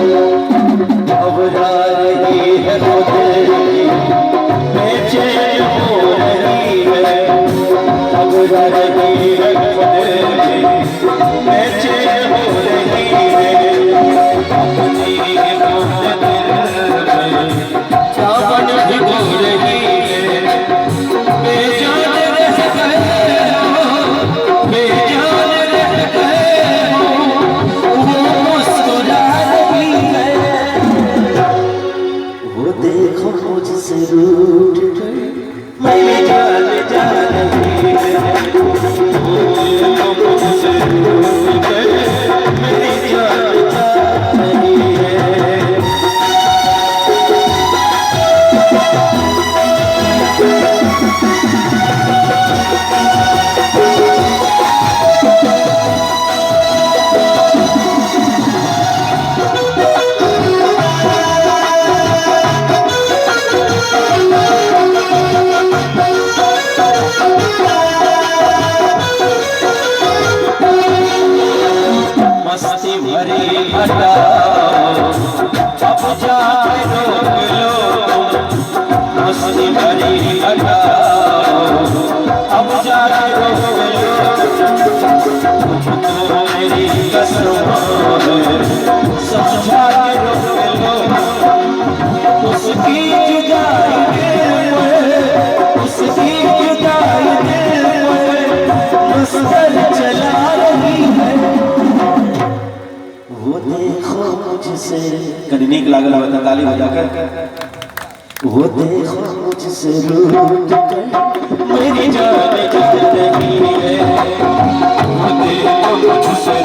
अब जा रही है खुद बेचैन हो रही है, अब जा रही है खुद बेचैन हो रही है, अपनी मोहब्बत क्या बन भिगो रही है, बेजान रह गए हो, बेजान रह गए हो, वो मुस्कुरा रही है, वो देखो मुझसे रूठ गए, मेरी जान जा रही है, वो देखो मुझसे रूठ गए, मेरी जान जा रही है। मस्ती भरी हटाओ, अब जाके रोक लो, मस्ती भरी हटाओ, अब जाके रोक लो, तुझको मेरी कसम समझा के रोक लो, उसकी जुदाई दिल में, उसकी जुदाई दिल में मुस्कुर चला रही है, वो देखो मुझसे कनीक लागल बता ताली बजाकर, वो देखो मुझसे रूठ कर मेरी जान जा रही है, वो देखो मुझसे